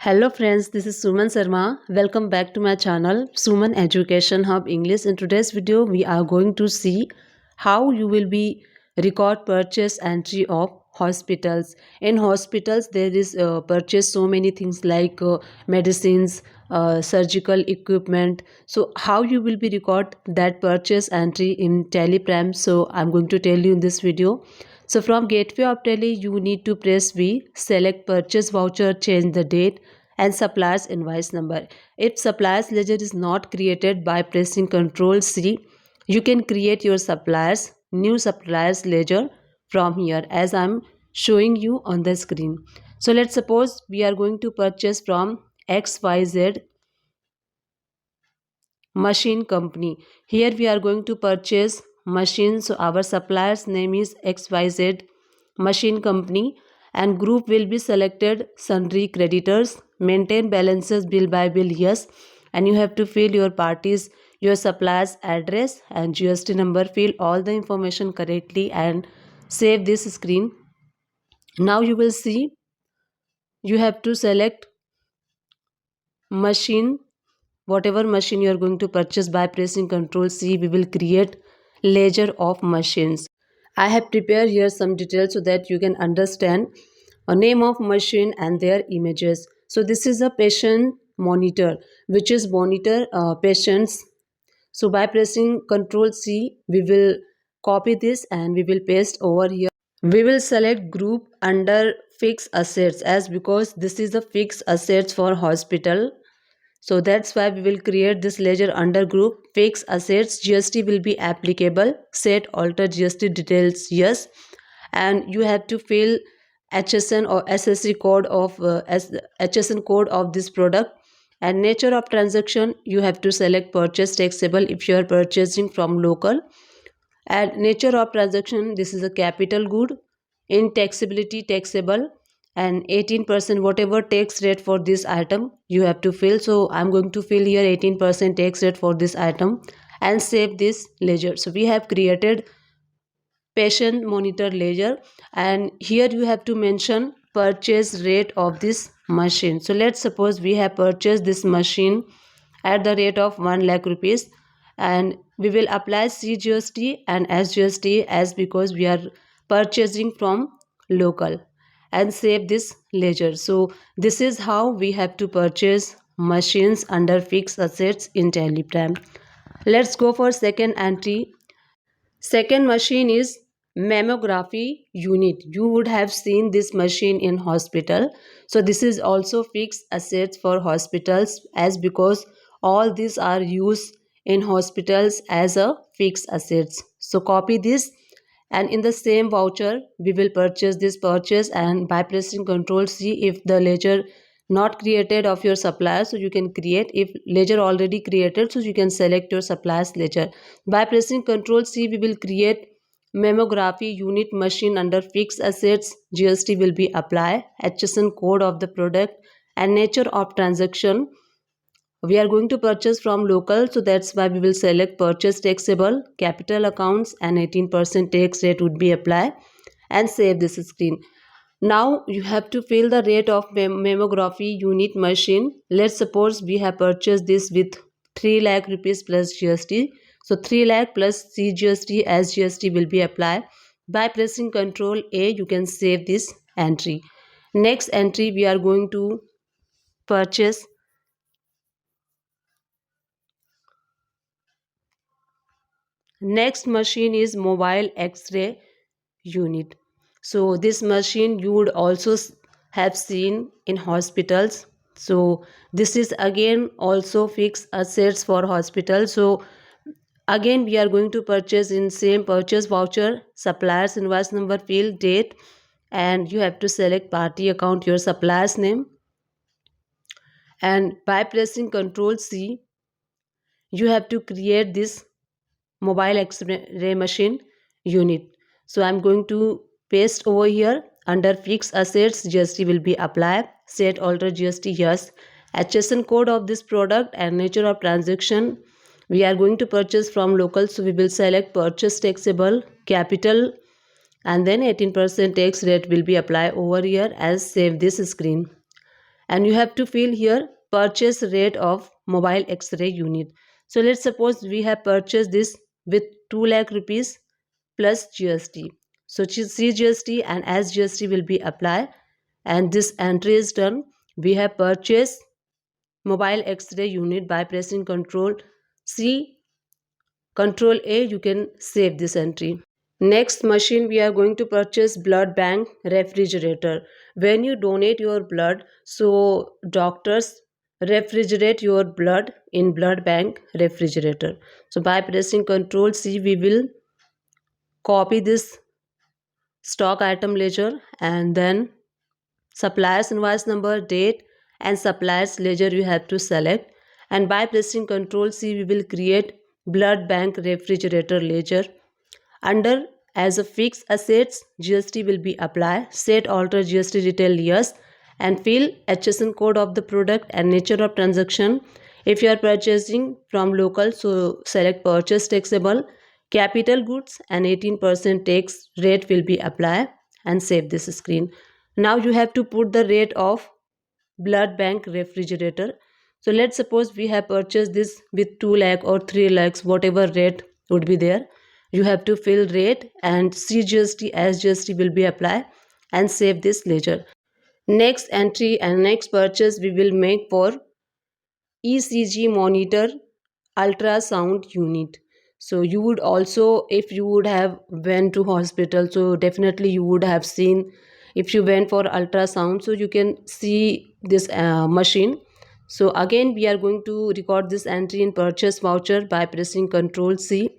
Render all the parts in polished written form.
Hello friends, this is Suman Sharma. Welcome back to my channel Suman Education Hub English. In today's video, we are going to see how you will be record purchase entry of hospitals. In hospitals, there is purchase so many things like medicines, surgical equipment. So how you will be record that purchase entry in Telegram. So I'm going to tell you in this video. So from gateway of Tele, you need to press V, select purchase voucher, change the date and supplier's invoice number. If supplier's ledger is not created by pressing Ctrl C, you can create your new supplier's ledger from here as I'm showing you on the screen. So let's suppose we are going to purchase from XYZ machine company. Here we are going to purchase machine, so our supplier's name is XYZ machine company and group will be selected sundry creditors. Maintain balances bill by bill, yes, and you have to fill your parties, your supplier's address and GST number. Fill all the information correctly and save this screen. Now you will see you have to select machine, whatever machine you are going to purchase. By pressing Ctrl C, we will create ledger of machines. I have prepared here some details so that you can understand a name of machine and their images. So this is a patient monitor which is monitor patients. So by pressing Ctrl C, we will copy this and we will paste over here. We will select group under fixed assets as because this is the fixed assets for hospital. So that's why we will create this ledger under group fixed assets. GST will be applicable. Set alter GST details, yes, and you have to fill HSN or SSC code of HSN code of this product. And nature of transaction, you have to select purchase taxable if you are purchasing from local. And nature of transaction, this is a capital good. In taxability, taxable, and 18% whatever tax rate for this item you have to fill. So I'm going to fill here 18% tax rate for this item and save this ledger. So we have created patient monitor ledger and here you have to mention purchase rate of this machine. So let's suppose we have purchased this machine at the rate of 1 lakh rupees and we will apply CGST and SGST as because we are purchasing from local and save this ledger. So this is how we have to purchase machines under fixed assets in Telegram. Let's go for second entry. Second machine is mammography unit. You would have seen this machine in hospital. So this is also fixed assets for hospitals as because all these are used in hospitals as a fixed assets. So copy this and in the same voucher we will purchase this purchase and by pressing Ctrl C, if the ledger not created of your supplier, so you can create. If ledger already created, so you can select your supplier's ledger. By pressing Ctrl C, we will create mammography unit machine under fixed assets. GST will be applied, HSN code of the product and nature of transaction. We are going to purchase from local, so that's why we will select purchase taxable, capital accounts and 18% tax rate would be applied and save this screen. Now you have to fill the rate of mammography unit machine. Let's suppose we have purchased this with 3 lakh rupees plus GST. So 3 lakh plus CGST as GST will be applied. By pressing Ctrl A, you can save this entry. Next entry, we are going to purchase next machine is mobile X-ray unit. So this machine you would also have seen in hospitals. So this is again also fixed assets for hospitals. So again we are going to purchase in same purchase voucher, supplier's invoice number, fill date and you have to select party account, your supplier's name, and by pressing Ctrl C you have to create this mobile X-ray machine unit. So I'm going to paste over here under fixed assets. GST will be applied. Set alter GST, yes. HSN code of this product and nature of transaction. We are going to purchase from local, so we will select purchase taxable, capital and then 18% tax rate will be applied over here as save this screen. and you have to fill here purchase rate of mobile x-ray unit. So let's suppose we have purchased this with 2 lakh rupees plus GST. So C GST and S GST will be applied, and this entry is done. We have purchased mobile x-ray unit by pressing Control C, Control A. You can save this entry. Next machine, we are going to purchase blood bank refrigerator. When you donate your blood, so doctors refrigerate your blood in blood bank refrigerator. So by pressing Control C, we will copy this stock item ledger, and then suppliers invoice number, date, and suppliers ledger you have to select. And by pressing Control C, we will create blood bank refrigerator ledger. Under as a fixed assets, GST will be applied. Set alter GST detail yes, and fill HSN code of the product and nature of transaction. If you are purchasing from local, so select purchase taxable. Capital goods and 18% tax rate will be applied, and save this screen. Now you have to put the rate of blood bank refrigerator. So let's suppose we have purchased this with 2 lakh or 3 lakhs, whatever rate would be there. You have to fill rate, and CGST as GST will be applied, and save this ledger. Next entry and next purchase we will make for ECG monitor ultrasound unit. So you would also, if you would have went to hospital, so definitely you would have seen, if you went for ultrasound, so you can see this machine. So again we are going to record this entry in purchase voucher by pressing Control C.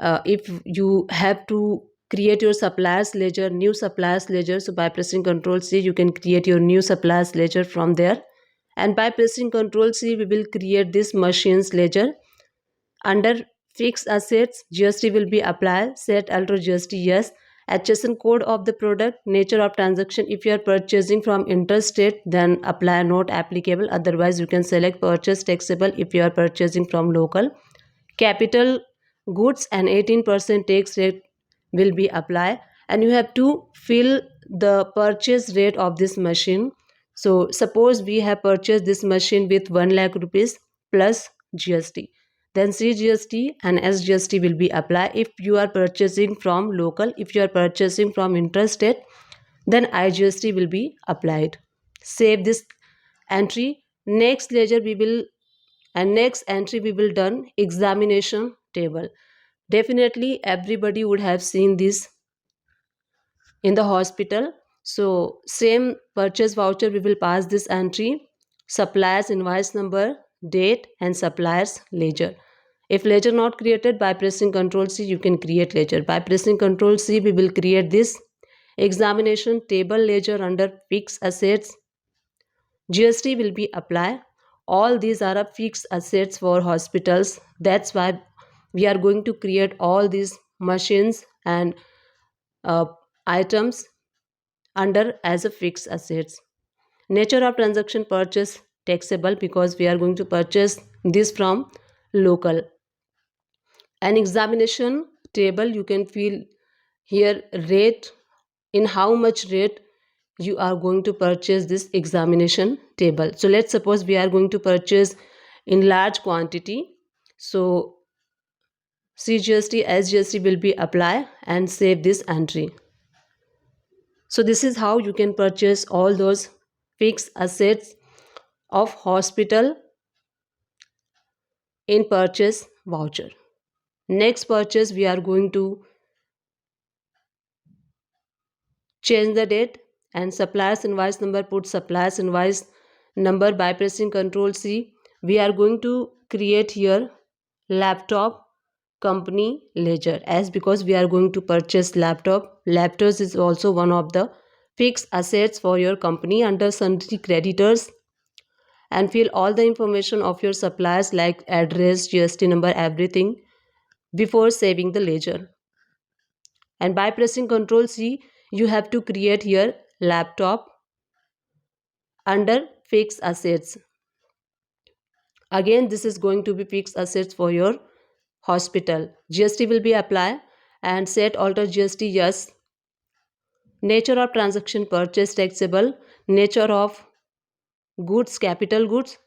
If you have to create your suppliers ledger, new suppliers ledger, so by pressing Control C you can create your new suppliers ledger from there. And by pressing Control C we will create this machines ledger. Under fixed assets, GST will be applied. Set alter GST yes. HSN code of the product, nature of transaction. If you are purchasing from interstate, then apply not applicable. Otherwise you can select purchase taxable if you are purchasing from local. Capital goods and 18% tax rate will be applied, and you have to fill the purchase rate of this machine. So suppose we have purchased this machine with 1 lakh rupees plus GST, then CGST and SGST will be applied if you are purchasing from local. If you are purchasing from interstate, then IGST will be applied. Save this entry. Next ledger we will, and next entry we will done examination table. Definitely everybody would have seen this in the hospital. So same purchase voucher we will pass this entry, suppliers invoice number, date, and suppliers ledger. If ledger not created, by pressing Control C you can create ledger. By pressing Control C we will create this examination table ledger. Under fixed assets, GST will be applied. All these are fixed assets for hospitals. That's why we are going to create all these machines and uh, items under as a fixed assets. Nature of transaction, purchase taxable, because we are going to purchase this from local. An examination table, you can fill here rate, in how much rate you are going to purchase this examination table. So let's suppose we are going to purchase in large quantity. So CGST SGST will be applied, and save this entry. So this is how you can purchase all those fixed assets of hospital in purchase voucher. Next purchase, we are going to change the date, and suppliers invoice number, put suppliers invoice number by pressing Control C. We are going to create here laptop company ledger, as because we are going to purchase laptop. Laptops is also one of the fixed assets for your company. Under sundry creditors, and fill all the information of your suppliers like address, GST number, everything before saving the ledger. And by pressing Control C you have to create here laptop under fixed assets. Again this is going to be fixed assets for your hospital. GST will be applied, and set alter GST yes. Nature of transaction, purchase taxable. Nature of goods, capital goods,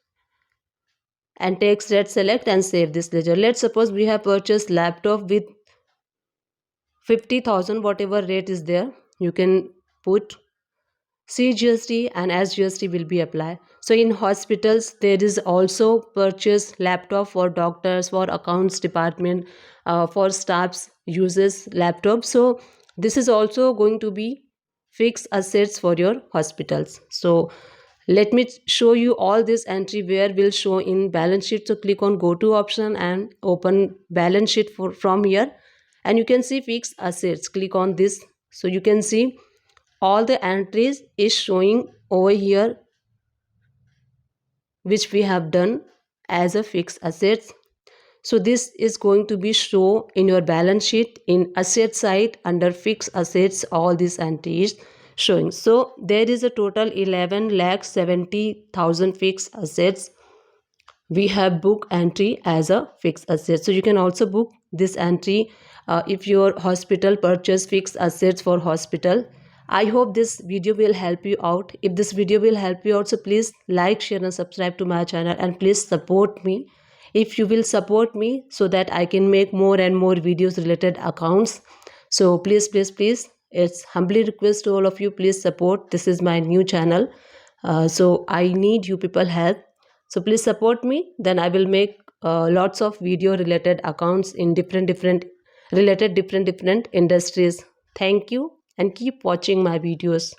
and text red, select and save this ledger. Let's suppose we have purchased laptop with 50,000, whatever rate is there. You can put CGST and SGST will be applied. So in hospitals, there is also purchase laptop for doctors, for accounts department, for staffs uses laptop. So this is also going to be fixed assets for your hospitals. So let me show you all this entry where will show in balance sheet. So click on go to option and open balance sheet from here, and you can see fixed assets. Click on this, so you can see all the entries is showing over here which we have done as a fixed assets. So this is going to be show in your balance sheet in asset side under fixed assets. All these entries showing. So there is a total 11,70,000 fixed assets. We have book entry as a fixed asset. So you can also book this entry if your hospital purchase fixed assets for hospital. I hope this video will help you out. If this video will help you out, so please like, share and subscribe to my channel, and please support me. If you will support me, so that I can make more and more videos related accounts. So please, it's humbly request to all of you, please support. This is my new channel. So I need you people help. So please support me, then I will make lots of video related accounts in different industries. Thank you and keep watching my videos.